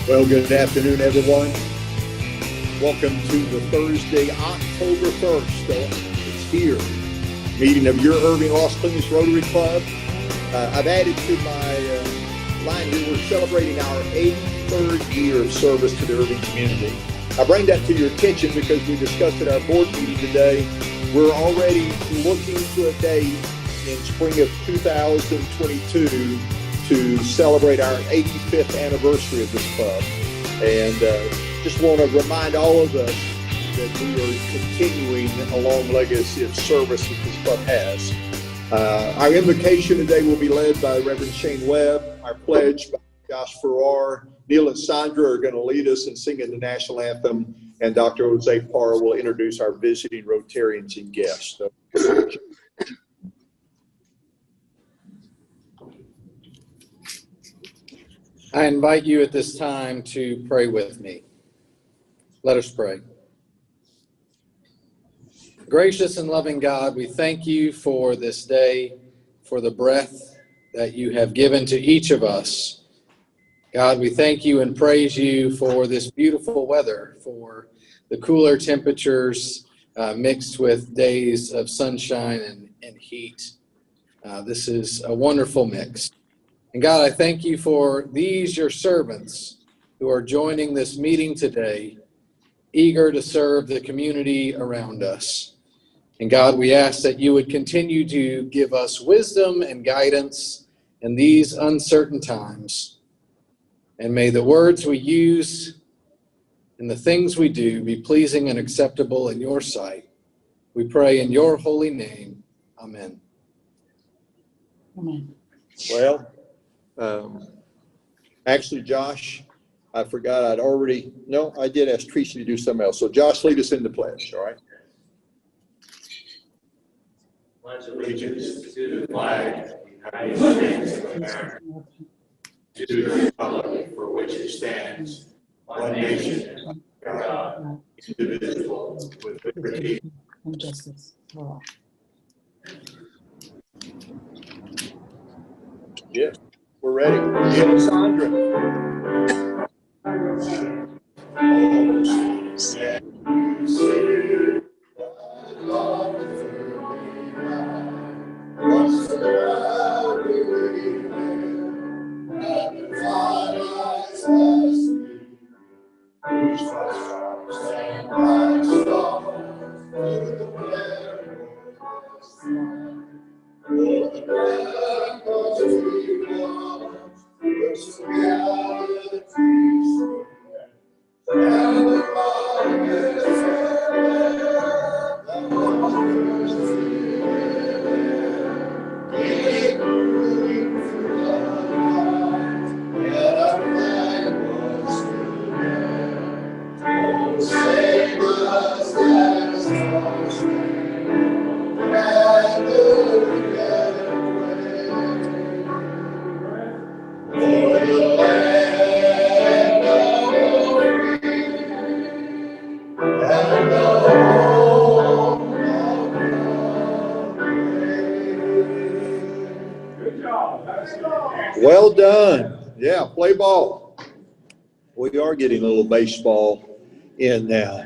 Well, good afternoon, everyone. Welcome to the Thursday, October 1st. It's here. Meeting of your Irving Las Colinas Rotary Club. I've added to my line here, we're celebrating our 83rd year of service to the Irving community. I bring that to your attention because we discussed at our board meeting today. We're already looking to a date in spring of 2022 to celebrate our 85th anniversary of this club. And just want to remind all of us that we are continuing a long legacy of service that this club has. Our invocation today will be led by Reverend Shane Webb. Our pledge by Josh Farrar. Neil and Sandra are going to lead us in singing the national anthem, and Dr. Jose Parr will introduce our visiting Rotarians and guests. So, I invite you at this time to pray with me. Let us pray. Gracious and loving God, we thank you for this day, for the breath that you have given to each of us. God, we thank you and praise you for this beautiful weather, for the cooler temperatures mixed with days of sunshine and heat. This is a wonderful mix. And God, I thank you for these, your servants, who are joining this meeting today, eager to serve the community around us. And God, we ask that you would continue to give us wisdom and guidance in these uncertain times. And may the words we use and the things we do be pleasing and acceptable in your sight. We pray in your holy name. Amen. Amen. well, actually, Josh, I forgot I did ask Tracy to do something else. So Josh, lead us in the pledge, all right? Pledge allegiance to the flag of the United States of America, to the republic for which it stands, one nation, under God, indivisible, with liberty and justice for all. Yes, we're ready. Neil and Sandra. Well done. Yeah, play ball. We are getting a little baseball in now.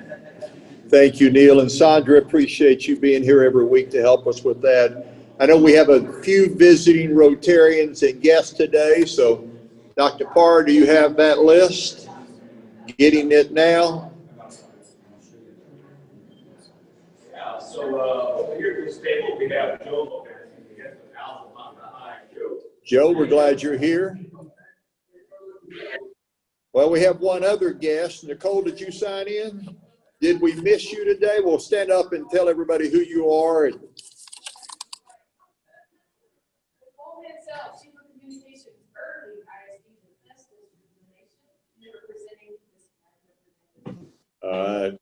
Thank you, Neil and Sandra. Appreciate you being here every week to help us with that. I know we have a few visiting Rotarians and guests today, so Dr. Parr, do you have that list? Getting it now? Yeah, so over here at this table, we have Joe. Joe, we're glad you're here. Well, we have one other guest. Nicole, did you sign in? Did we miss you today? We'll stand up and tell everybody who you are. Well,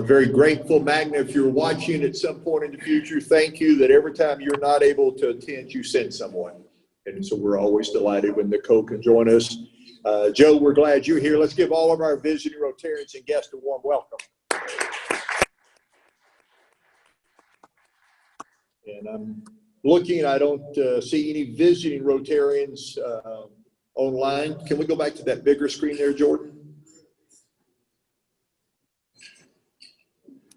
I'm very grateful, Magna, if you're watching at some point in the future, thank you that every time you're not able to attend, you send someone. And so we're always delighted when Nicole can join us. Joe, we're glad you're here. Let's give all of our visiting Rotarians and guests a warm welcome. And I'm looking, I don't see any visiting Rotarians online. Can we go back to that bigger screen there, Jordan?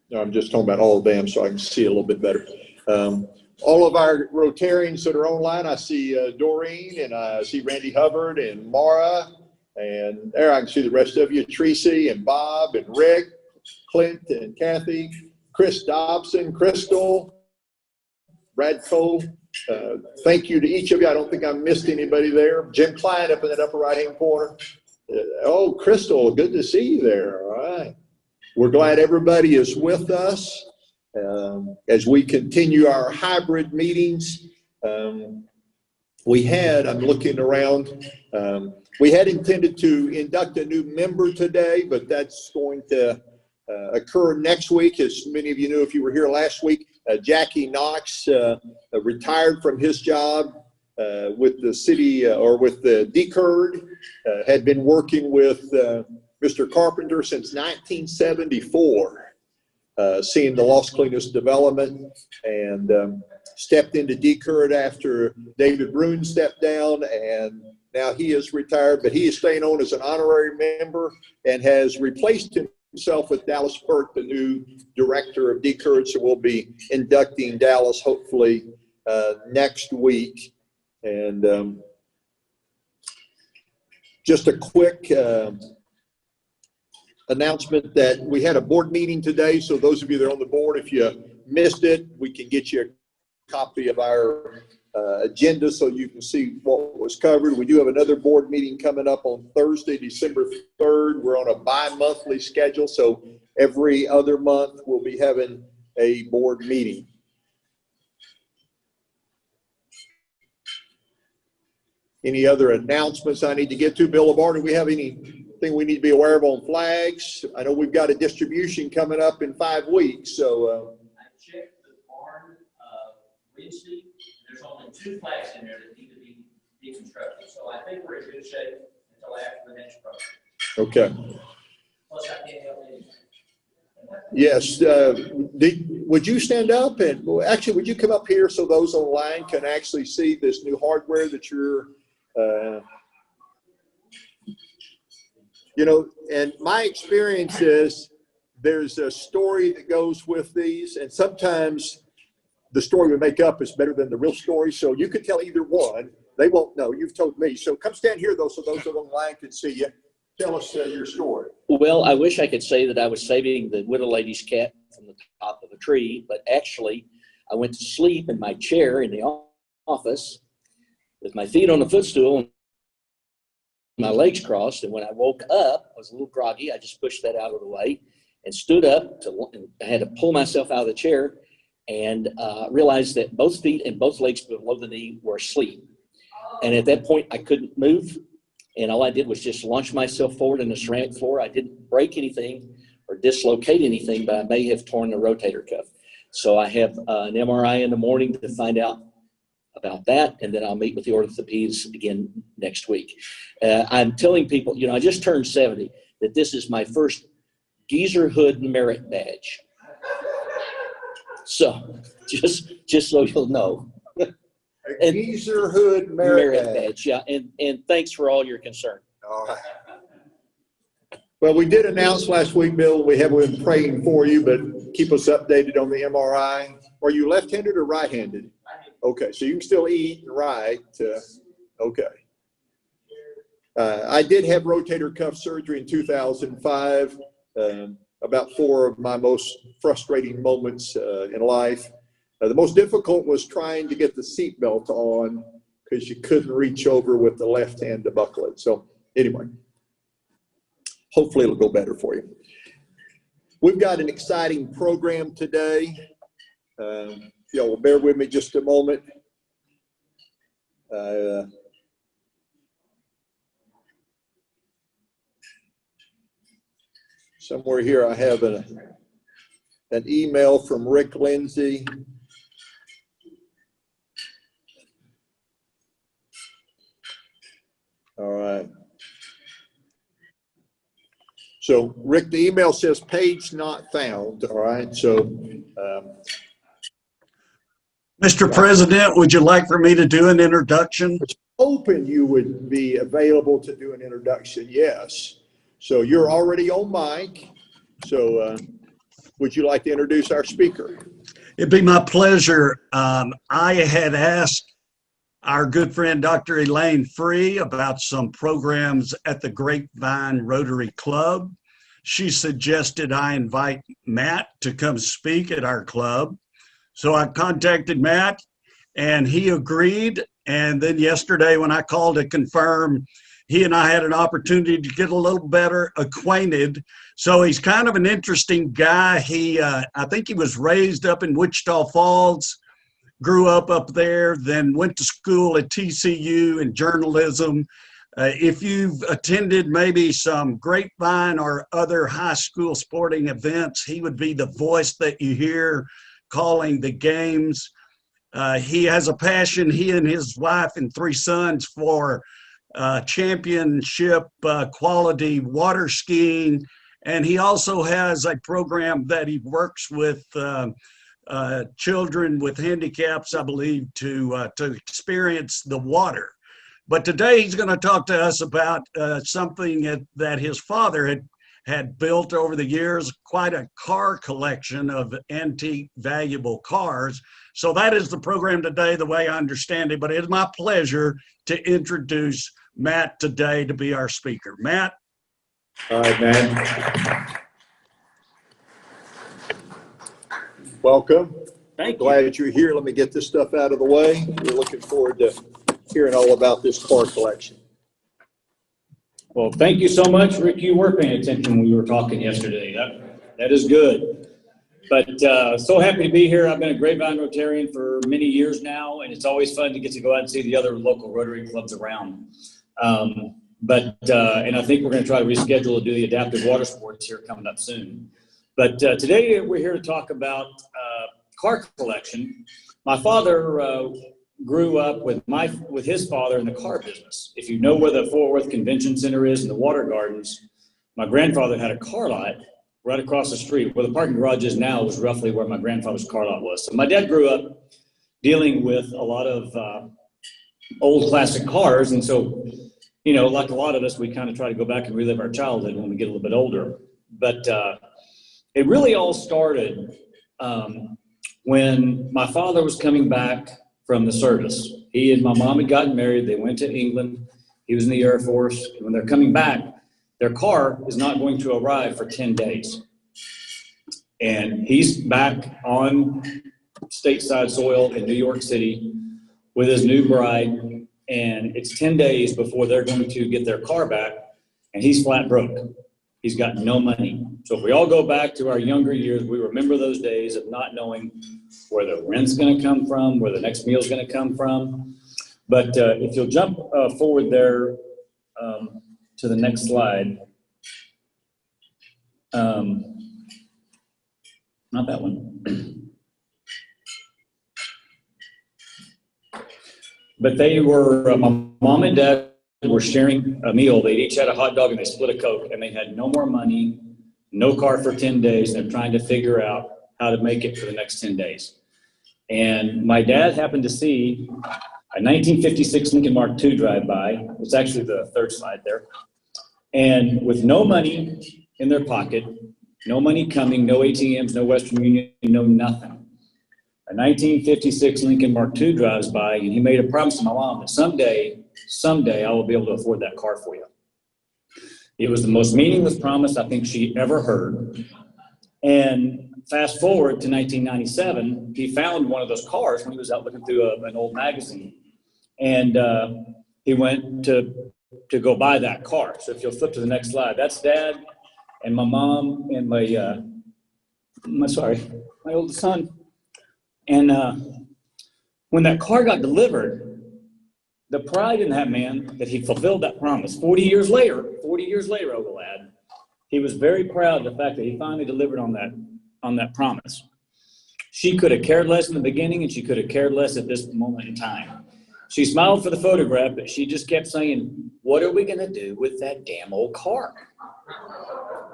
No, I'm just talking about all of them so I can see a little bit better. All of our Rotarians that are online, I see Doreen, and I see Randy Hubbard and Mara, and there I can see the rest of you, Tracy and Bob and Rick, Clint and Kathy, Chris Dobson, Crystal, Brad Cole. Thank you to each of you. I don't think I missed anybody there. Jim Klein up in that upper right-hand corner. Oh, Crystal, good to see you there. All right. We're glad everybody is with us as we continue our hybrid meetings. I'm looking around, we had intended to induct a new member today, but that's going to occur next week. As many of you knew if you were here last week, Jackie Knox retired from his job with the city or with the DCURD, had been working with Mr. Carpenter since 1974, seeing the Las Colinas development, and stepped into DCURD after David Brune stepped down, and now he is retired, but he is staying on as an honorary member and has replaced himself with Dallas Burke, the new director of DCURD. So we'll be inducting Dallas hopefully next week. And just a quick announcement that we had a board meeting today. So those of you that are on the board, if you missed it, we can get you a copy of our agenda so you can see what was covered. We do have another board meeting coming up on Thursday, December 3rd. We're on a bi-monthly schedule, so every other month we'll be having a board meeting. Any other announcements I need to get to? Bill Labar, do we have anything we need to be aware of on flags? I know we've got a distribution coming up in 5 weeks, so. I checked the barn Wednesday. There's only 2 flags in there that need to be deconstructed, so I think we're in good shape until after the next project. Okay. Plus, I can't help anything. Yes. Would you stand up and, well, actually, would you come up here so those online can actually see this new hardware that you're, you know, and my experience is there's a story that goes with these, and sometimes the story we make up is better than the real story. So you could tell either one. They won't know. You've told me. So come stand here, though, so those online can see you. Tell us your story. Well, I wish I could say that I was saving the widow lady's cat from the top of a tree, but actually I went to sleep in my chair in the office with my feet on the footstool and my legs crossed. And when I woke up, I was a little groggy. I just pushed that out of the way and stood up. And I had to pull myself out of the chair and realized that both feet and both legs below the knee were asleep. And at that point, I couldn't move. And all I did was just launch myself forward in the ceramic floor. I didn't break anything or dislocate anything, but I may have torn the rotator cuff. So I have an MRI in the morning to find out about that, and then I'll meet with the orthopedics again next week. I'm telling people, you know, I just turned 70, that this is my first Geezer Hood merit badge. So just so you'll know. A Geezer Hood merit badge, yeah, and thanks for all your concern. All right. Well, we did announce last week, Bill, we have been praying for you, but keep us updated on the MRI. Are you left-handed or right-handed? Okay, so you can still eat and write. Okay. I did have rotator cuff surgery in 2005. About 4 of my most frustrating moments in life. The most difficult was trying to get the seatbelt on because you couldn't reach over with the left hand to buckle it. So anyway, hopefully it'll go better for you. We've got an exciting program today. Y'all will bear with me just a moment. Somewhere here I have an email from Rick Lindsay. All right. So Rick, the email says page not found. All right. So Mr. President, would you like for me to do an introduction? Hoping you would be available to do an introduction. Yes. So you're already on mic. So would you like to introduce our speaker? It'd be my pleasure. I had asked our good friend Dr. Elaine Free about some programs at the Grapevine Rotary Club. She suggested I invite Matt to come speak at our club. So I contacted Matt and he agreed. And then yesterday when I called to confirm, he and I had an opportunity to get a little better acquainted. So he's kind of an interesting guy. I think he was raised up in Wichita Falls, grew up there, then went to school at TCU in journalism. If you've attended maybe some Grapevine or other high school sporting events, he would be the voice that you hear calling the games. He has a passion, he and his wife and 3 sons, for championship quality water skiing. And he also has a program that he works with children with handicaps, I believe, to experience the water. But today he's going to talk to us about something that his father had built over the years, quite a car collection of antique valuable cars. So that is the program today, the way I understand it. But it is my pleasure to introduce Matt today to be our speaker. Matt. All right, man. Welcome. Thank you. Glad you're here. Let me get this stuff out of the way. We're looking forward to hearing all about this car collection. Well, thank you so much, Rick. You were paying attention when we were talking yesterday. That is good. But so happy to be here. I've been a Grapevine Rotarian for many years now, and it's always fun to get to go out and see the other local Rotary clubs around. And I think we're going to try to reschedule to do the adaptive water sports here coming up soon. But today we're here to talk about car collection. My father grew up with his father in the car business. If you know where the Fort Worth Convention Center is and the Water Gardens, my grandfather had a car lot right across the street. Where the parking garage is now was roughly where my grandfather's car lot was. So my dad grew up dealing with a lot of old classic cars. And so, you know, like a lot of us, we kind of try to go back and relive our childhood when we get a little bit older. But it really all started when my father was coming back from the service. He and my mom had gotten married. They went to England. He was in the Air Force. And when they're coming back, their car is not going to arrive for 10 days. And he's back on stateside soil in New York City with his new bride. And it's 10 days before they're going to get their car back. And he's flat broke. He's got no money. So if we all go back to our younger years, we remember those days of not knowing where the rent's going to come from, where the next meal's going to come from. But if you'll jump forward there to the next slide. Not that one. But they were, my mom and dad were sharing a meal. They each had a hot dog and they split a Coke, and they had no more money, no car for 10 days. And they're trying to figure out how to make it for the next 10 days. And my dad happened to see a 1956 Lincoln Mark II drive by. It's actually the third slide there. And with no money in their pocket, no money coming, no ATMs, no Western Union, no nothing. A 1956 Lincoln Mark II drives by, and he made a promise to my mom that someday I will be able to afford that car for you. It was the most meaningless promise I think she ever heard. And fast forward to 1997, he found one of those cars when he was out looking through an old magazine. And he went to go buy that car. So if you'll flip to the next slide, that's Dad and my mom and my oldest son. And when that car got delivered, the pride in that man that he fulfilled that promise 40 years later, I will add, he was very proud of the fact that he finally delivered on that promise. She could have cared less in the beginning, and she could have cared less at this moment in time. She smiled for the photograph, but she just kept saying, what are we going to do with that damn old car?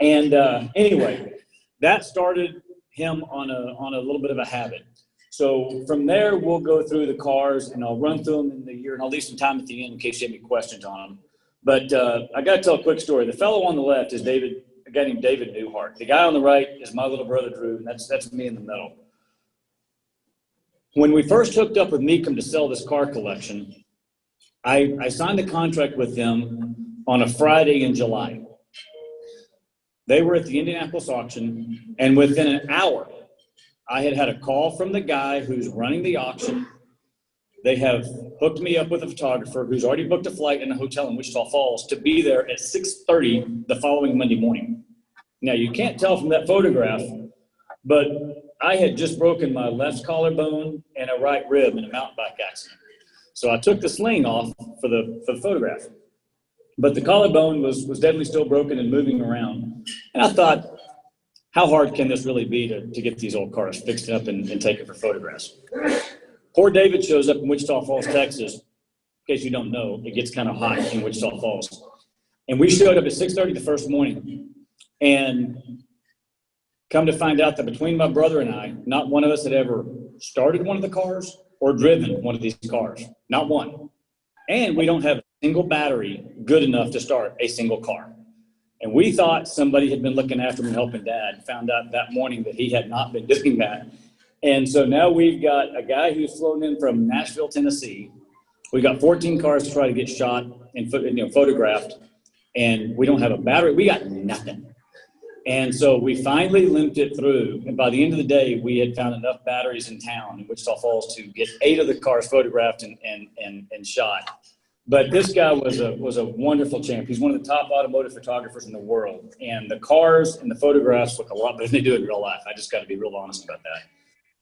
And anyway, that started him on a little bit of a habit. So from there, we'll go through the cars and I'll run through them in the year, and I'll leave some time at the end in case you have any questions on them. But I got to tell a quick story. The fellow on the left is a guy named David Newhart. The guy on the right is my little brother, Drew, and that's me in the middle. When we first hooked up with Mecum to sell this car collection, I signed a contract with them on a Friday in July. They were at the Indianapolis auction, and within an hour, I had a call from the guy who's running the auction. They have hooked me up with a photographer who's already booked a flight and a hotel in Wichita Falls to be there at 6:30 the following Monday morning. Now, you can't tell from that photograph, but I had just broken my left collarbone and a right rib in a mountain bike accident. So I took the sling off for the photograph. But the collarbone was definitely still broken and moving around. And I thought, how hard can this really be to get these old cars fixed up and taken for photographs? Poor David shows up in Wichita Falls, Texas. In case you don't know, it gets kind of hot in Wichita Falls. And we showed up at 6:30 the first morning. And come to find out that between my brother and I, not one of us had ever started one of the cars or driven one of these cars. Not one. And we don't have a single battery good enough to start a single car. And we thought somebody had been looking after him and helping Dad. Found out that morning that he had not been doing that. And so now we've got a guy who's flown in from Nashville, Tennessee. We've got 14 cars to try to get shot and photographed. And we don't have a battery. We got nothing. And so we finally limped it through. And by the end of the day, we had found enough batteries in town in Wichita Falls to get 8 of the cars photographed and shot. But this guy was a wonderful champ. He's one of the top automotive photographers in the world. And the cars and the photographs look a lot better than they do in real life. I just got to be real honest about that.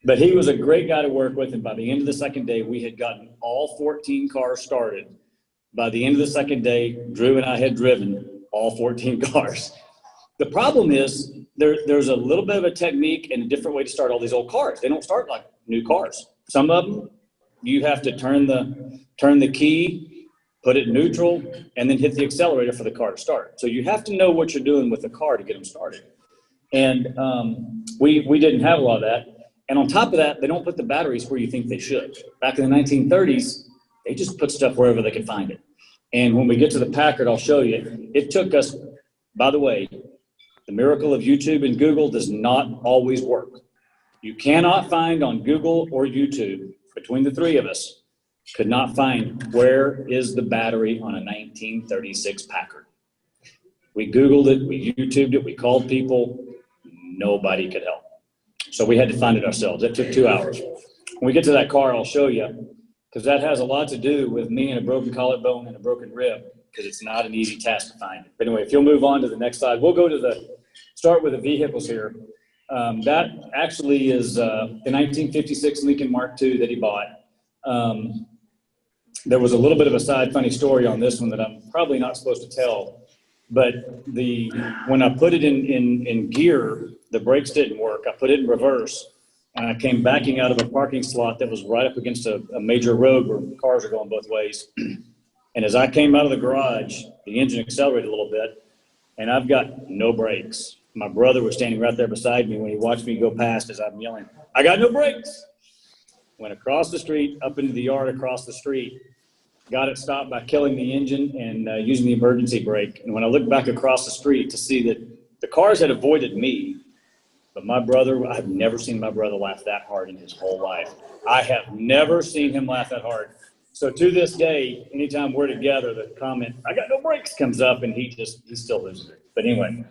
But he was a great guy to work with. And by the end of the second day, we had gotten all 14 cars started. By the end of the second day, Drew and I had driven all 14 cars. The problem is there's a little bit of a technique and a different way to start all these old cars. They don't start like new cars. Some of them, you have to turn the key, put it neutral, and then hit the accelerator for the car to start. So you have to know what you're doing with the car to get them started. And we didn't have a lot of that. And on top of that, they don't put the batteries where you think they should. Back in the 1930s, they just put stuff wherever they could find it. And when we get to the Packard, I'll show you. It took us, by the way, the miracle of YouTube and Google does not always work. You cannot find on Google or YouTube, between the three of us, could not find where is the battery on a 1936 Packard. We Googled it, we YouTubed it, we called people, nobody could help. So we had to find it ourselves. It took 2 hours. When we get to that car, I'll show you, because that has a lot to do with me and a broken collarbone and a broken rib, because it's not an easy task to find it. But anyway, if you'll move on to the next slide, we'll go to start with the vehicles here. That actually is the 1956 Lincoln Mark II that he bought. There was a little bit of a side funny story on this one that I'm probably not supposed to tell, but when I put it in gear, the brakes didn't work. I put it in reverse, and I came backing out of a parking slot that was right up against a major road where cars are going both ways. And as I came out of the garage, the engine accelerated a little bit, and I've got no brakes. My brother was standing right there beside me when he watched me go past as I'm yelling, "I got no brakes!" Went across the street, up into the yard across the street, got it stopped by killing the engine and using the emergency brake. And when I looked back across the street to see that the cars had avoided me, but my brother, I've never seen my brother laugh that hard in his whole life. I have never seen him laugh that hard. So to this day, anytime we're together, the comment, "I got no brakes," comes up, and he still loses it. But anyway,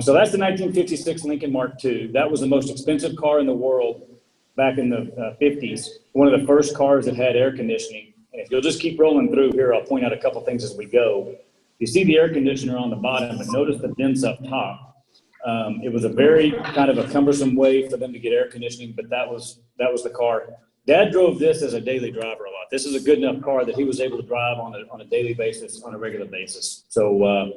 so that's the 1956 Lincoln Mark II. That was the most expensive car in the world back in the 50s. One of the first cars that had air conditioning. And if you'll just keep rolling through here, I'll point out a couple things as we go. You see the air conditioner on the bottom, but notice the vents up top. It was a very kind of a cumbersome way for them to get air conditioning, but that was the car. Dad drove this as a daily driver a lot. This is a good enough car that he was able to drive on a daily basis, on a regular basis. So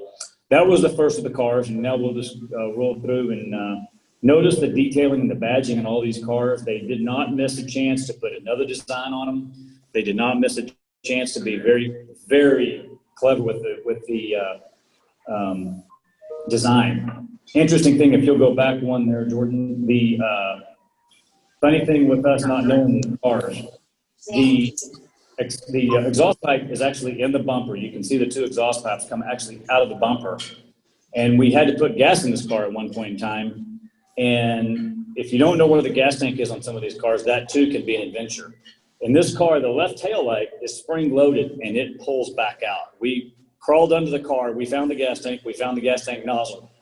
that was the first of the cars, and now we'll just roll through and notice the detailing and the badging on all these cars. They did not miss a chance to put another design on them. They did not miss a chance to be very, very clever with the design. Interesting thing, if you'll go back one there, Jordan, the Funny thing with us not knowing the cars, the exhaust pipe is actually in the bumper. You can see the two exhaust pipes come actually out of the bumper. And we had to put gas in this car at one point in time. And if you don't know where the gas tank is on some of these cars, that too can be an adventure. In this car, the left tail light is spring loaded and it pulls back out. We crawled under the car. We found the gas tank. We found the gas tank nozzle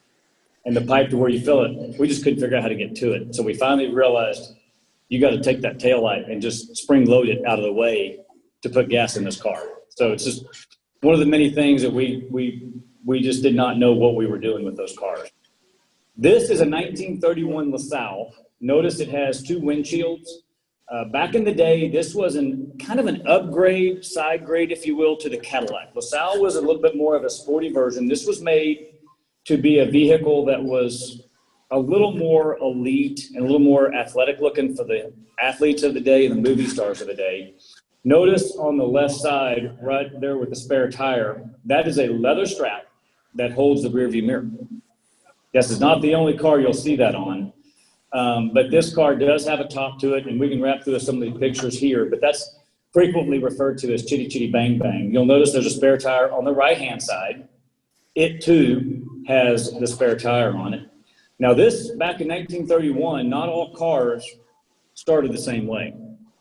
and the pipe to where you fill it. We just couldn't figure out how to get to it. So we finally realized you got to take that tail light and just spring load it out of the way to put gas in this car. So it's just one of the many things that we just did not know what we were doing with those cars. This is a 1931 Lasalle. Notice it has two windshields. Back in the day, this was kind of an upgrade, side grade, if you will, to the Cadillac. Lasalle was a little bit more of a sporty version. This was made to be a vehicle that was a little more elite and a little more athletic looking for the athletes of the day and the movie stars of the day. Notice on the left side, right there with the spare tire, that is a leather strap that holds the rear view mirror. This is not the only car you'll see that on, but this car does have a top to it, and we can wrap through some of these pictures here, but that's frequently referred to as chitty chitty bang bang. You'll notice there's a spare tire on the right-hand side. It too has the spare tire on it. Now this, back in 1931, not all cars started the same way.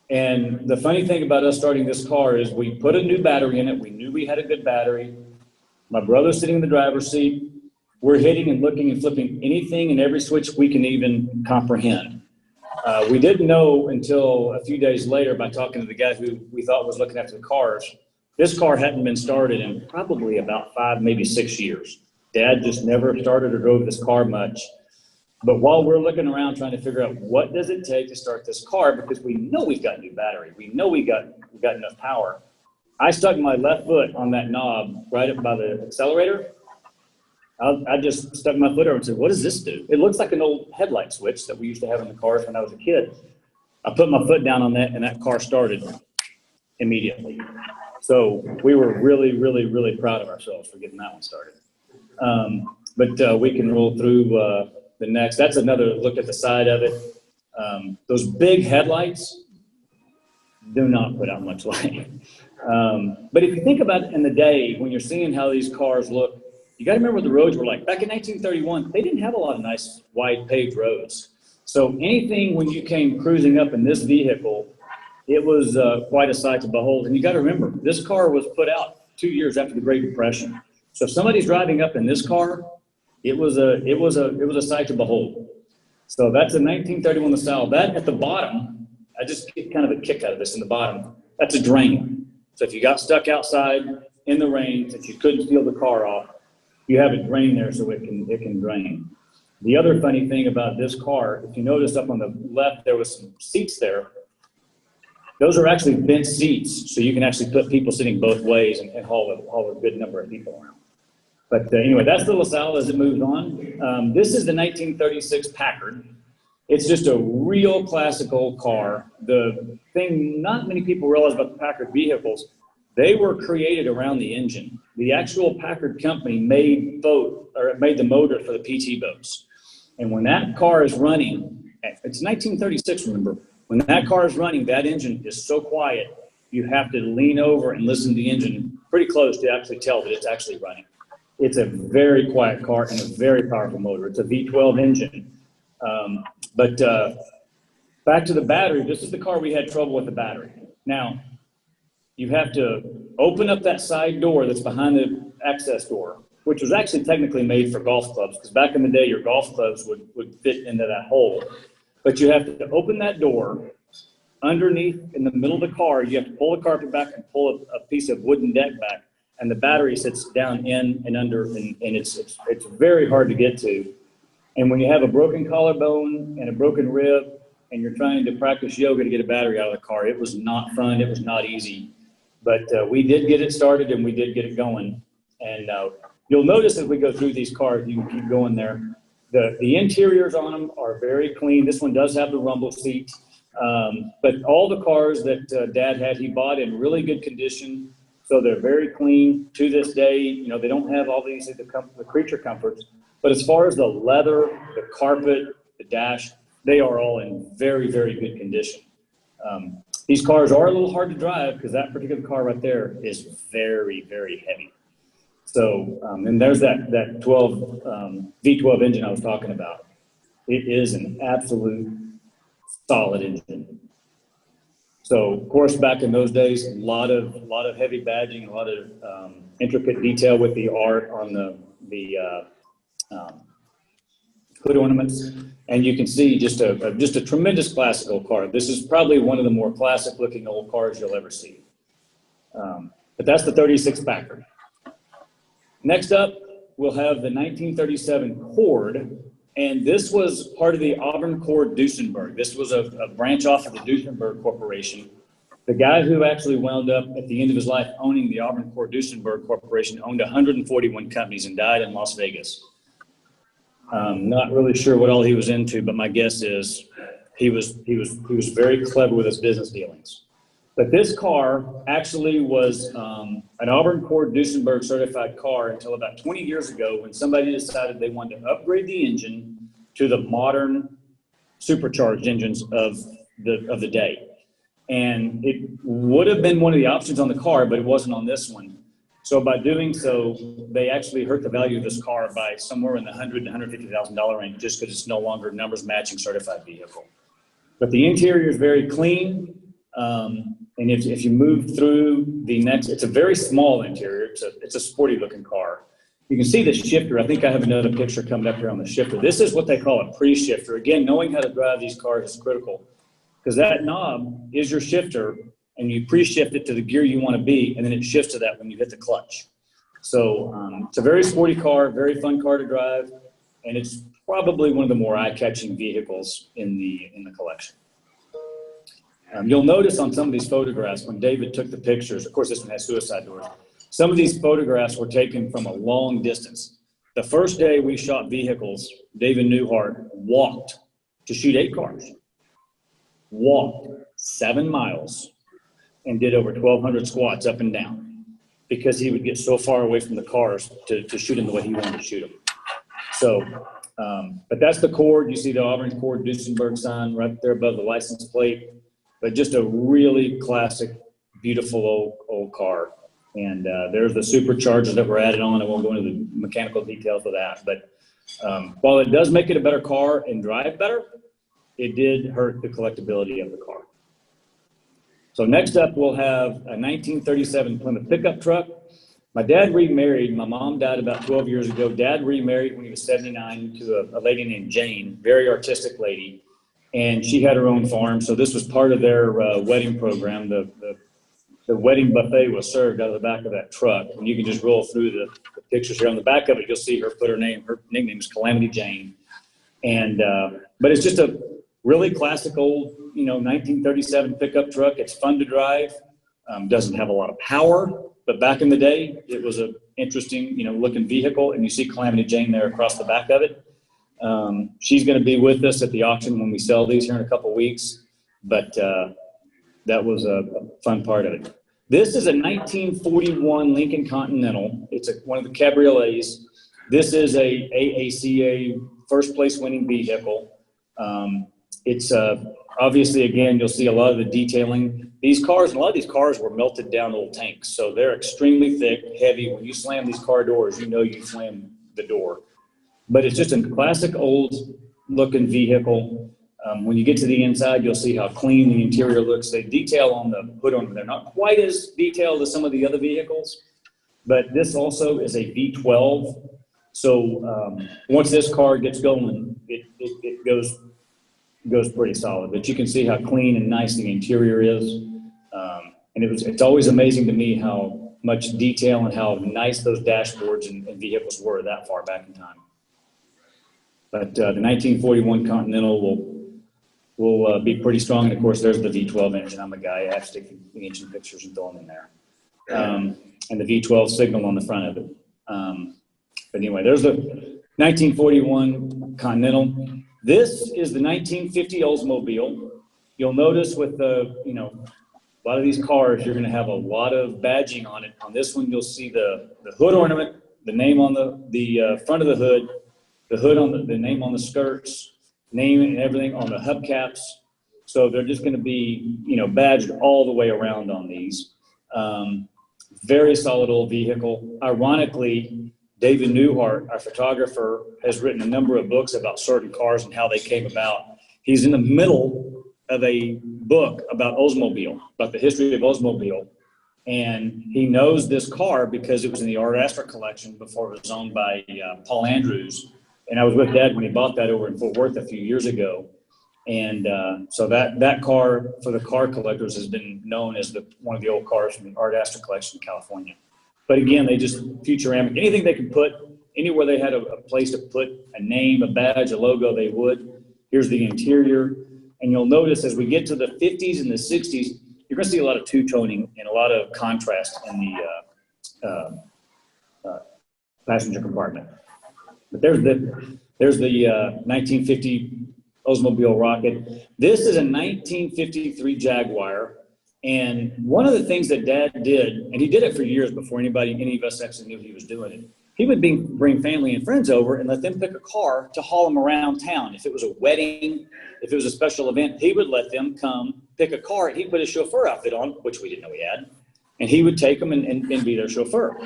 And the funny thing about us starting this car is we put a new battery in it. We knew we had a good battery. My brother's sitting in the driver's seat. We're hitting and looking and flipping anything and every switch we can even comprehend. We didn't know until a few days later by talking to the guy who we thought was looking after the cars. This car hadn't been started in probably about 5, maybe 6 years. Dad just never started or drove this car much. But while we're looking around trying to figure out what does it take to start this car, because we know we've got a new battery, we know we got enough power. I stuck my left foot on that knob right up by the accelerator. I just stuck my foot over and said, what does this do? It looks like an old headlight switch that we used to have in the cars when I was a kid. I put my foot down on that and that car started immediately. So we were really, really, really proud of ourselves for getting that one started. But we can roll through the next. That's another look at the side of it. Those big headlights do not put out much light. But if you think about it in the day, when you're seeing how these cars look, you got to remember what the roads were like. Back in 1931, they didn't have a lot of nice wide paved roads. So anything when you came cruising up in this vehicle, it was quite a sight to behold. And you got to remember, this car was put out 2 years after the Great Depression. So if somebody's driving up in this car, it was a sight to behold. So that's a 1931 LaSalle. That at the bottom, I just get kind of a kick out of this in the bottom. That's a drain. So if you got stuck outside in the rain, that you couldn't steal the car off, you have a drain there so it can drain. The other funny thing about this car, if you notice up on the left, there was some seats there. Those are actually bench seats, so you can actually put people sitting both ways and haul a good number of people around. But anyway, that's the LaSalle as it moves on. This is the 1936 Packard. It's just a real classical car. The thing not many people realize about the Packard vehicles, they were created around the engine. The actual Packard company made the motor for the PT boats. And when that car is running, it's 1936, remember, when that car is running, that engine is so quiet, you have to lean over and listen to the engine pretty close to actually tell that it's actually running. It's a very quiet car and a very powerful motor. It's a V12 engine. But back to the battery, this is the car we had trouble with the battery. Now, you have to open up that side door that's behind the access door, which was actually technically made for golf clubs, because back in the day, your golf clubs would fit into that hole. But you have to open that door. Underneath, in the middle of the car, you have to pull the carpet back and pull a piece of wooden deck back, and the battery sits down in and under, and it's very hard to get to. And when you have a broken collarbone and a broken rib, and you're trying to practice yoga to get a battery out of the car, it was not fun. It was not easy. But we did get it started, and we did get it going. And you'll notice as we go through these cars, you can keep going there. The interiors on them are very clean. This one does have the rumble seat. But all the cars that Dad had, he bought in really good condition. So they're very clean to this day. You know, they don't have all these the creature comforts. But as far as the leather, the carpet, the dash, they are all in very, very good condition. These cars are a little hard to drive because that particular car right there is very, very heavy. So, and there's that V12 engine I was talking about. It is an absolute solid engine. So, of course, back in those days, a lot of heavy badging, a lot of intricate detail with the art on the hood ornaments, and you can see just a tremendous classical car. This is probably one of the more classic-looking old cars you'll ever see. But that's the 36 Packard. Next up, we'll have the 1937 Cord, and this was part of the Auburn Cord Duesenberg. This was a branch off of the Duesenberg Corporation. The guy who actually wound up at the end of his life owning the Auburn Cord Duesenberg Corporation owned 141 companies and died in Las Vegas. Not really sure what all he was into, but my guess is he was very clever with his business dealings. But this car actually was an Auburn Cord Duesenberg certified car until about 20 years ago when somebody decided they wanted to upgrade the engine to the modern supercharged engines of the day. And it would have been one of the options on the car, but it wasn't on this one. So by doing so, they actually hurt the value of this car by somewhere in the $100,000 to $150,000 range just because it's no longer numbers matching certified vehicle. But the interior is very clean. And if you move through the next, it's a very small interior. It's a sporty looking car. You can see the shifter. I think I have another picture coming up here on the shifter. This is what they call a pre-shifter. Again, knowing how to drive these cars is critical because that knob is your shifter and you pre-shift it to the gear you want to be, and then it shifts to that when you hit the clutch. So it's a very sporty car, very fun car to drive, and it's probably one of the more eye-catching vehicles in the collection. You'll notice on some of these photographs when David took the pictures, of course this one has suicide doors, some of these photographs were taken from a long distance. The first day we shot vehicles, David Newhart walked to shoot 8 cars, walked 7 miles, and did over 1,200 squats up and down because he would get so far away from the cars to shoot them the way he wanted to shoot them. So, but that's the Cord. You see the Auburn Cord Duesenberg sign right there above the license plate. But just a really classic, beautiful old car. And there's the superchargers that were added on. I won't go into the mechanical details of that. But while it does make it a better car and drive better, it did hurt the collectability of the car. So next up, we'll have a 1937 Plymouth pickup truck. My dad remarried. My mom died about 12 years ago. Dad remarried when he was 79 to a lady named Jane, very artistic lady. And she had her own farm, so this was part of their wedding program. The wedding buffet was served out of the back of that truck, and you can just roll through the pictures here. On the back of it, you'll see her put her name. Her nickname is Calamity Jane, and but it's just a really classic old, 1937 pickup truck. It's fun to drive. Doesn't have a lot of power, but back in the day, it was a interesting, looking vehicle. And you see Calamity Jane there across the back of it. She's going to be with us at the auction when we sell these here in a couple weeks, but that was a fun part of it. This is a 1941 Lincoln Continental. It's one of the cabriolets. This is a AACA first place winning vehicle. It's obviously, again, you'll see a lot of the detailing. A lot of these cars were melted down old tanks, so they're extremely thick, heavy. When you slam these car doors, you slam the door. But it's just a classic old looking vehicle. When you get to the inside, you'll see how clean the interior looks. They detail on the hood on them. They're not quite as detailed as some of the other vehicles, but this also is a V12. So once this car gets going, it goes pretty solid. But you can see how clean and nice the interior is. And it's always amazing to me how much detail and how nice those dashboards and vehicles were that far back in time. But the 1941 Continental will be pretty strong. And of course, there's the V12 engine. I'm a guy. I have to take the engine pictures and throw them in there. And the V12 signal on the front of it. But anyway, there's the 1941 Continental. This is the 1950 Oldsmobile. You'll notice with a lot of these cars, you're going to have a lot of badging on it. On this one, you'll see the hood ornament, the name on the front of the hood on the name on the skirts, name and everything on the hubcaps. So they're just going to be, badged all the way around on these. Very solid old vehicle. Ironically, David Newhart, our photographer, has written a number of books about certain cars and how they came about. He's in the middle of a book about Oldsmobile, about the history of Oldsmobile. And he knows this car because it was in the Art Astor collection before it was owned by Paul Andrews. And I was with Dad when he bought that over in Fort Worth a few years ago. And so that car, for the car collectors, has been known as one of the old cars from the Art Astor collection in California. But again, they just futuramic, anything they could put, anywhere they had a place to put a name, a badge, a logo, they would. Here's the interior. And you'll notice as we get to the 50s and the 60s, you're going to see a lot of two-toning and a lot of contrast in the passenger compartment. But there's the 1950 Oldsmobile Rocket. This is a 1953 Jaguar. And one of the things that Dad did, and he did it for years before any of us actually knew he was doing it, he would bring family and friends over and let them pick a car to haul them around town. If it was a wedding, if it was a special event, he would let them come pick a car. And he'd put his chauffeur outfit on, which we didn't know he had, and he would take them and be their chauffeur.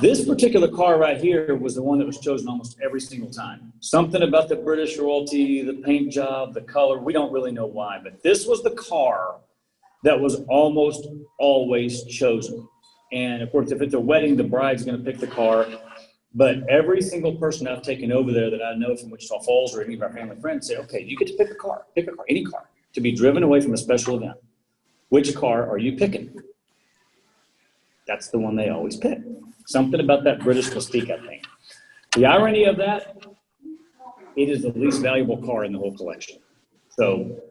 This particular car right here was the one that was chosen almost every single time. Something about the British royalty, the paint job, the color, we don't really know why, but this was the car that was almost always chosen. And of course, if it's a wedding, the bride's gonna pick the car. But every single person I've taken over there that I know from Wichita Falls or any of our family friends say, okay, you get to pick a car, any car, to be driven away from a special event. Which car are you picking? That's the one they always pick. Something about that British mystique, I think. The irony of that, it is the least valuable car in the whole collection. So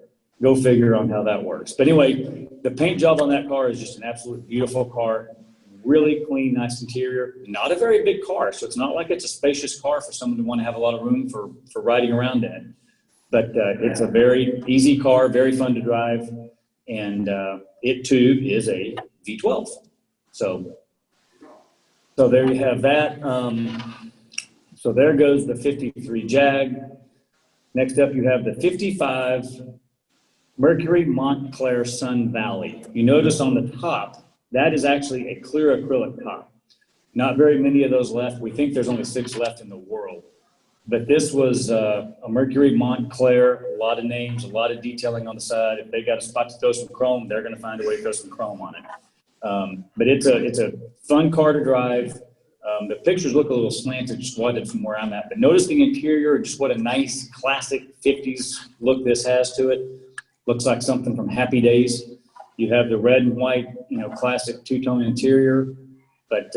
go figure on how that works. But anyway, the paint job on that car is just an absolute beautiful car. Really clean, nice interior. Not a very big car, so it's not like it's a spacious car for someone to want to have a lot of room for riding around in. But it's a very easy car, very fun to drive, and it too is a V12. So there you have that. So there goes the 53 Jag. Next up, you have the 55 Mercury Montclair Sun Valley. You notice on the top, that is actually a clear acrylic top. Not very many of those left. We think there's only 6 left in the world. But this was a Mercury Montclair, a lot of names, a lot of detailing on the side. If they got a spot to throw some chrome, they're going to find a way to throw some chrome on it. But it's a fun car to drive. The pictures look a little slanted, just wanted from where I'm at. But notice the interior, just what a nice classic 50s look this has to it. Looks like something from Happy Days. You have the red and white, classic two-tone interior, but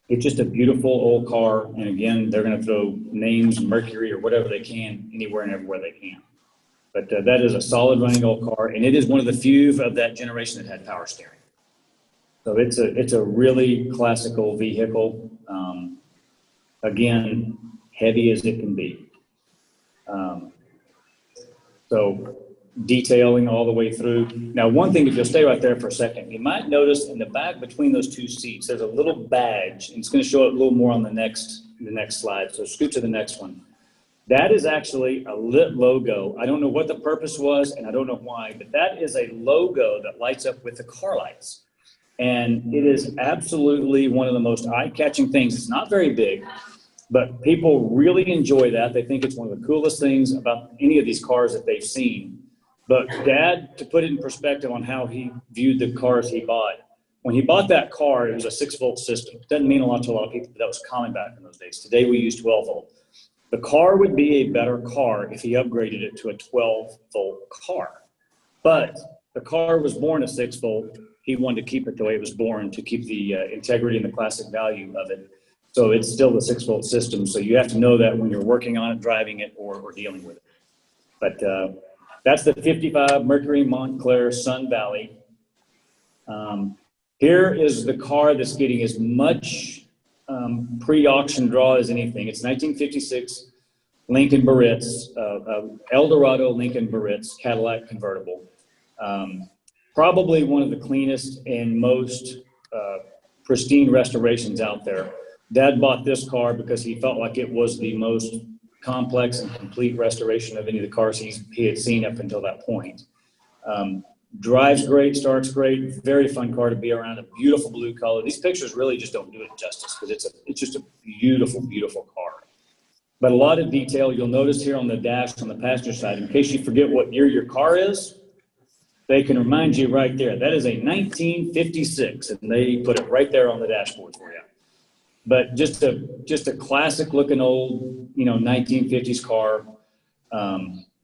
it's just a beautiful old car. And again, they're going to throw names, Mercury, or whatever they can, anywhere and everywhere they can. But that is a solid running old car, and it is one of the few of that generation that had power steering. So it's a really classical vehicle. Again, heavy as it can be. So detailing all the way through. Now, one thing, if you'll stay right there for a second, you might notice in the back between those 2 seats, there's a little badge, and it's going to show it a little more on the next slide. So scoot to the next one. That is actually a lit logo. I don't know what the purpose was, and I don't know why, but that is a logo that lights up with the car lights. And it is absolutely one of the most eye-catching things. It's not very big, but people really enjoy that. They think it's one of the coolest things about any of these cars that they've seen. But Dad, to put it in perspective on how he viewed the cars he bought, when he bought that car, it was a 6-volt system. Doesn't mean a lot to a lot of people, but that was common back in those days. Today we use 12-volt. The car would be a better car if he upgraded it to a 12-volt car. But the car was born a 6-volt. He wanted to keep it the way it was born to keep the integrity and the classic value of it. So it's still the 6-volt system. So you have to know that when you're working on it, driving it, or dealing with it. But that's the 55 Mercury Montclair Sun Valley. Here is the car that's getting as much pre-auction draw as anything. It's 1956 Lincoln Barrett's, Dorado Lincoln Barrett's Cadillac Convertible. Probably one of the cleanest and most pristine restorations out there. Dad bought this car because he felt like it was the most complex and complete restoration of any of the cars he had seen up until that point. Drives great, starts great, very fun car to be around, a beautiful blue color. These pictures really just don't do it justice because it's just a beautiful, beautiful car. But a lot of detail you'll notice here on the dash on the passenger side. In case you forget what year your car is, they can remind you right there. That is a 1956, and they put it right there on the dashboard for you. But just a classic looking old, 1950s car.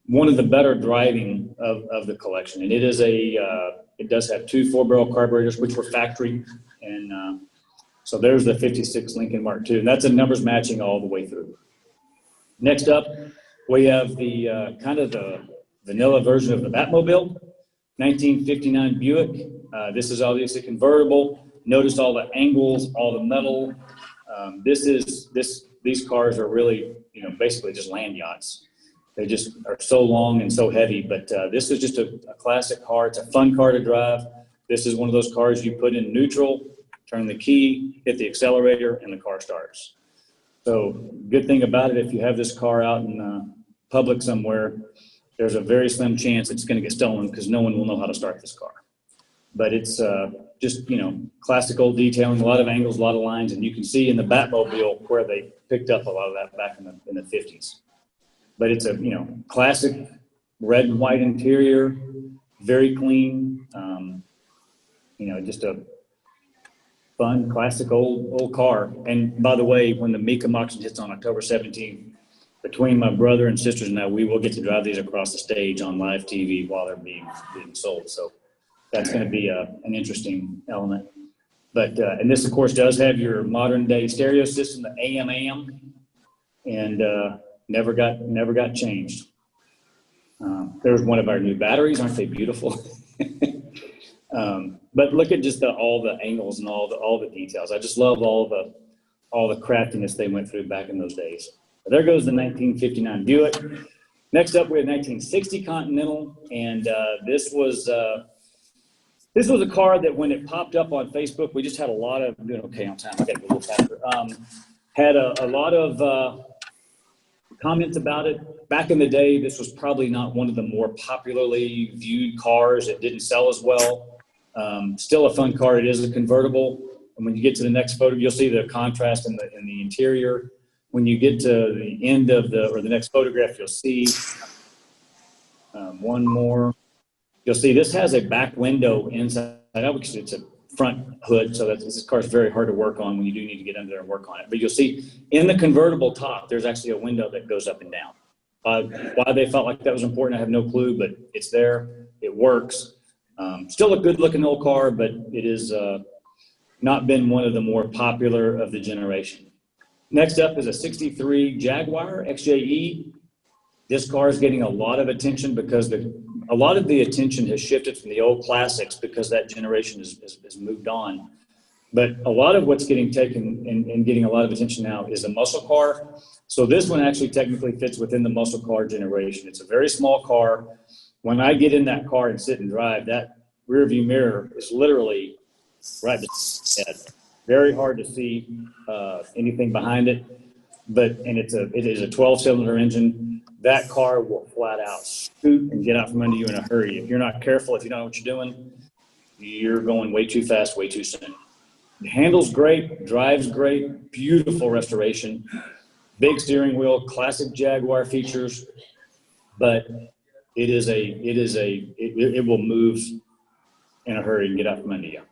One of the better driving of the collection, and it does have 2 4-barrel carburetors, which were factory, and so there's the 56 Lincoln Mark II, and that's a numbers matching all the way through. Next up, we have the kind of the vanilla version of the Batmobile, 1959 Buick. This is obviously convertible. Notice all the angles, all the metal. These cars are really, basically just land yachts. They just are so long and so heavy, but this is just a classic car. It's a fun car to drive. This is one of those cars you put in neutral, turn the key, hit the accelerator, and the car starts. So good thing about it, if you have this car out in public somewhere, there's a very slim chance it's going to get stolen because no one will know how to start this car. But it's just, classic old detailing, a lot of angles, a lot of lines, and you can see in the Batmobile where they picked up a lot of that back in the 50s. But it's a, classic red and white interior, very clean, just a fun, classic old car. And by the way, when the Mecum auction hits on October 17th, between my brother and sisters and I, we will get to drive these across the stage on live TV while they're being sold. So that's going to be an interesting element. But, and this, of course, does have your modern day stereo system, the AM, and never got changed. There's one of our new batteries. Aren't they beautiful? But look at just all the angles and all the details. I just love all the craftiness they went through back in those days. But there goes the 1959 Buick. Next up, we have 1960 Continental, and this was a car that when it popped up on Facebook, we just had a lot of, doing okay on time, I got to go a little faster, had a lot of comments about it. Back in the day, this was probably not one of the more popularly viewed cars. It didn't sell as well. Still a fun car. It is a convertible. And when you get to the next photo, you'll see the contrast in the interior. When you get to the end of the next photograph, you'll see one more. You'll see this has a back window inside out because it's a front hood, so this car is very hard to work on when you do need to get under there and work on it. But you'll see in the convertible top, there's actually a window that goes up and down. Why they felt like that was important, I have no clue, but it's there. It works. Still a good-looking old car, but it is not been one of the more popular of the generation. Next up is a 63 Jaguar Xje. This car is getting a lot of attention because a lot of the attention has shifted from the old classics because that generation has moved on. But a lot of what's getting taken and getting a lot of attention now is a muscle car. So this one actually technically fits within the muscle car generation. It's a very small car. When I get in that car and sit and drive, that rear view mirror is literally right beside my head. Very hard to see anything behind it. It is a 12-cylinder engine. That car will flat out scoot and get out from under you in a hurry. If you're not careful, if you don't know what you're doing, you're going way too fast, way too soon. It handles great, drives great, beautiful restoration, big steering wheel, classic Jaguar features, but it will move in a hurry and get out from under you.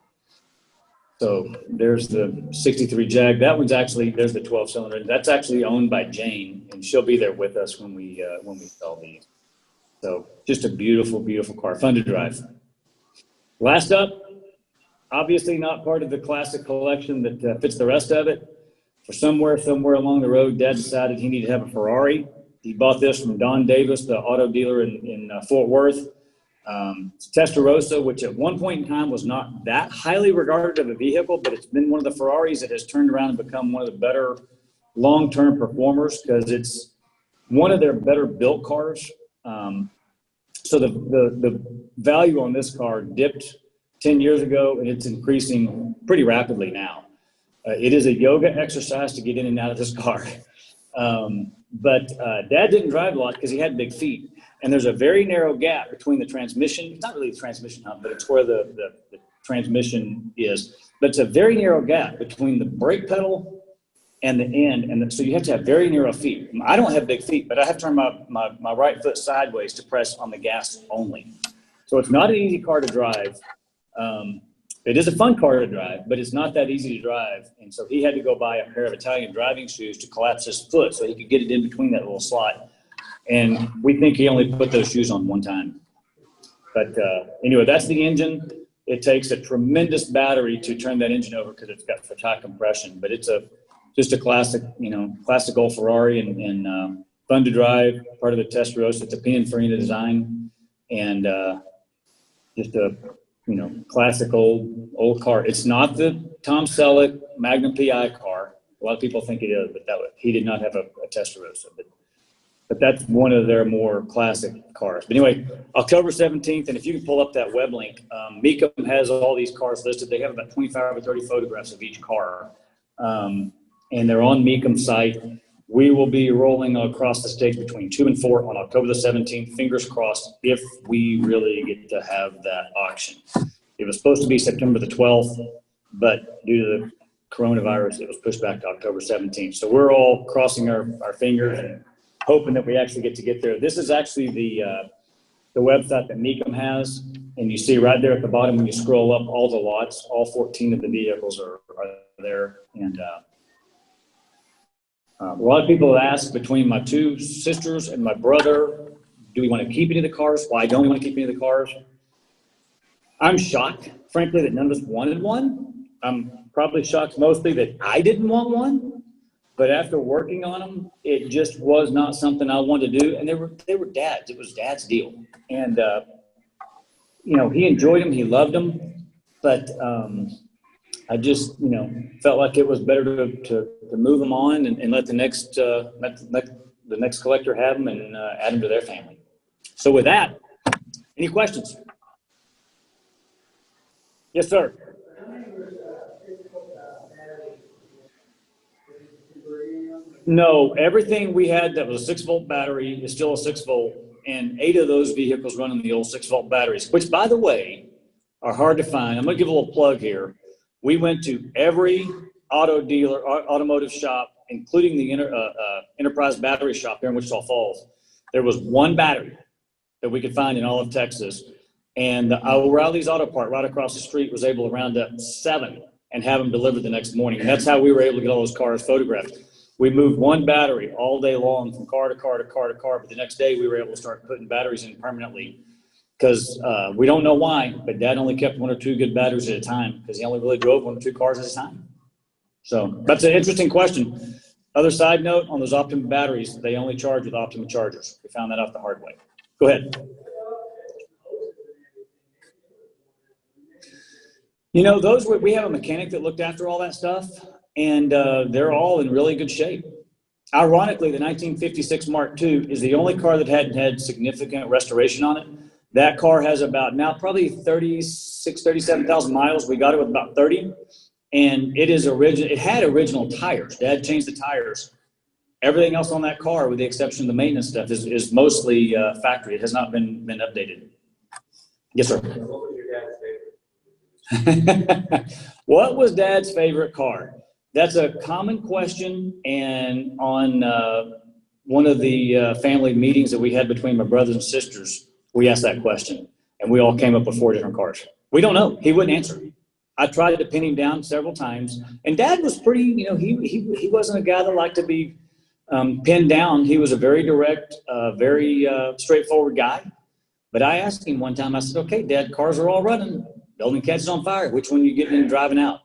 So there's the 63 Jag. That one's actually, there's the 12-cylinder. That's actually owned by Jane, and she'll be there with us when we sell these. So just a beautiful, beautiful car, fun to drive. Last up, obviously not part of the classic collection that fits the rest of it. For somewhere along the road, Dad decided he needed to have a Ferrari. He bought this from Don Davis, the auto dealer in Fort Worth. It's Testarossa, which at one point in time was not that highly regarded of a vehicle, but it's been one of the Ferraris that has turned around and become one of the better long-term performers because it's one of their better built cars. So the value on this car dipped 10 years ago, and it's increasing pretty rapidly now. It is a yoga exercise to get in and out of this car. But Dad didn't drive a lot because he had big feet. And there's a very narrow gap between the transmission. It's not really the transmission hump, but it's where the transmission is. But it's a very narrow gap between the brake pedal and the end. And so you have to have very narrow feet. I don't have big feet, but I have to turn my right foot sideways to press on the gas only. So it's not an easy car to drive. It is a fun car to drive, but it's not that easy to drive. And so he had to go buy a pair of Italian driving shoes to collapse his foot so he could get it in between that little slot. And we think he only put those shoes on one time. But anyway, that's the engine. It takes a tremendous battery to turn that engine over because it's got such high compression. But it's just a classic, classic old Ferrari and fun to drive, part of the Testarossa. It's a Pininfarina design and just a classic old car. It's not the Tom Selleck Magnum PI car. A lot of people think it is, but he did not have a Testarossa. But that's one of their more classic cars. But anyway, October 17th, and if you can pull up that web link, Mecum has all these cars listed. They have about 25 or 30 photographs of each car, and they're on Mecum's site. We will be rolling across the state between 2 and 4 on October the 17th. Fingers crossed if we really get to have that auction. It was supposed to be September the 12th, but due to the coronavirus, it was pushed back to October 17th. So we're all crossing our fingers and hoping that we actually get there. This is actually the website that Mecum has, and you see right there at the bottom when you scroll up all the lots, all 14 of the vehicles are there. And a lot of people have asked between my two sisters and my brother, do we want to keep any of the cars? Why don't we want to keep any of the cars? I'm shocked, frankly, that none of us wanted one. I'm probably shocked mostly that I didn't want one. But after working on them, it just was not something I wanted to do. And they were Dad's. It was Dad's deal. And, he enjoyed them. He loved them. But I just, felt like it was better to move them on and let the next collector have them and add them to their family. So with that, any questions? Yes, sir. No, everything we had that was a 6-volt battery is still a 6-volt, and 8 of those vehicles run on the old 6-volt batteries, which, by the way, are hard to find. I'm going to give a little plug here. We went to every automotive shop, including the Enterprise Battery Shop here in Wichita Falls. There was one battery that we could find in all of Texas, and the O'Reilly's Auto Part right across the street was able to round up 7 and have them delivered the next morning. And that's how we were able to get all those cars photographed. We moved one battery all day long from car to car to car to car, but the next day we were able to start putting batteries in permanently because we don't know why, but Dad only kept 1 or 2 good batteries at a time because he only really drove 1 or 2 cars at a time. So that's an interesting question. Other side note, on those Optima batteries, they only charge with Optima chargers. We found that out the hard way. Go ahead. We have a mechanic that looked after all that stuff. And they're all in really good shape. Ironically, the 1956 Mark II is the only car that hadn't had significant restoration on it. That car has about now probably 37,000 miles. We got it with about 30. And it had original tires. Dad changed the tires. Everything else on that car, with the exception of the maintenance stuff, is mostly factory. It has not been updated. Yes, sir. What was your dad's favorite? What was Dad's favorite car? That's a common question, and on one of the family meetings that we had between my brothers and sisters, we asked that question, and we all came up with 4 different cars. We don't know. He wouldn't answer. I tried to pin him down several times, and Dad was pretty, he wasn't a guy that liked to be pinned down. He was a very direct, very straightforward guy. But I asked him one time, I said, okay, Dad, cars are all running. Building catches on fire. Which one you getting in and driving out?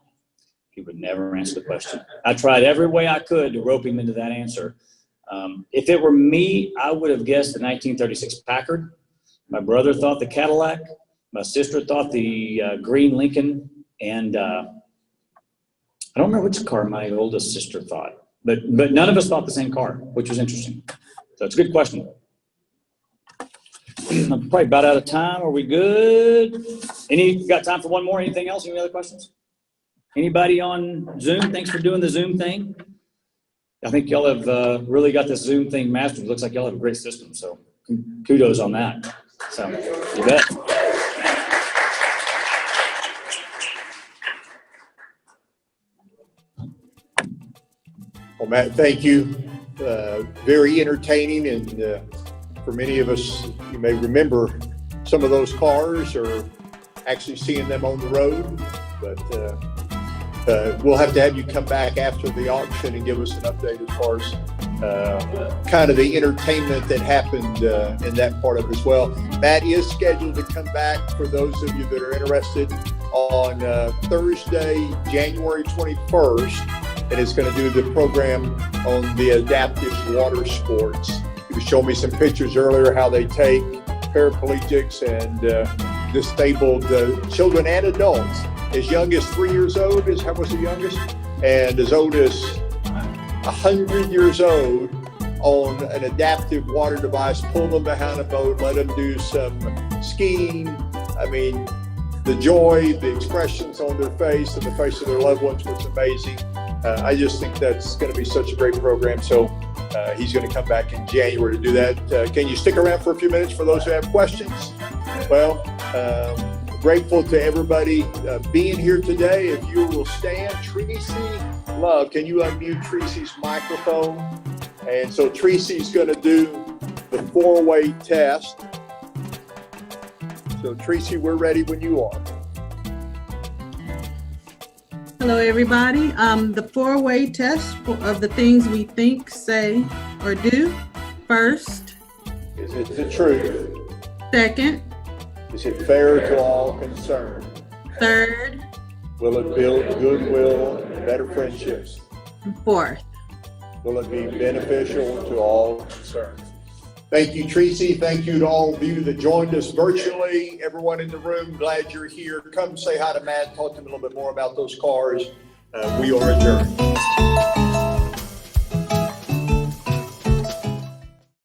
He would never answer the question. I tried every way I could to rope him into that answer. If it were me, I would have guessed the 1936 Packard. My brother thought the Cadillac. My sister thought the green Lincoln. And I don't remember which car my oldest sister thought. But none of us thought the same car, which was interesting. So it's a good question. I'm probably about out of time. Are we good? Got time for one more? Anything else? Any other questions? Anybody on Zoom? Thanks for doing the Zoom thing. I think y'all have really got this Zoom thing mastered. It looks like y'all have a great system, so kudos on that. So, you bet. Well, Matt, thank you. Very entertaining, and for many of us, you may remember some of those cars or actually seeing them on the road, but we'll have to have you come back after the auction and give us an update as far as kind of the entertainment that happened in that part of it as well. Matt is scheduled to come back, for those of you that are interested, on Thursday, January 21st, and is going to do the program on the adaptive water sports. He was showing me some pictures earlier how they take paraplegics and disabled children and adults, as young as 3 years old is how was the youngest, and as old as 100 years old, on an adaptive water device, pull them behind a boat, let them do some skiing. I mean, the joy, the expressions on their face and the face of their loved ones was amazing. I just think that's going to be such a great program. So he's going to come back in January to do that. Can you stick around for a few minutes for those who have questions? Well, grateful to everybody being here today. If you will stand, Tracy Love, can you unmute Tracy's microphone? And so Tracy's going to do the four-way test. So Tracy, we're ready when you are. Hello, everybody. The four-way test of the things we think, say, or do. First. Is it the truth? Second. Is it fair to all concerned? Third. Will it build goodwill and better friendships? And fourth. Will it be beneficial to all concerned? Thank you, Tracy. Thank you to all of you that joined us virtually. Everyone in the room, glad you're here. Come say hi to Matt, talk to him a little bit more about those cars. We are adjourned.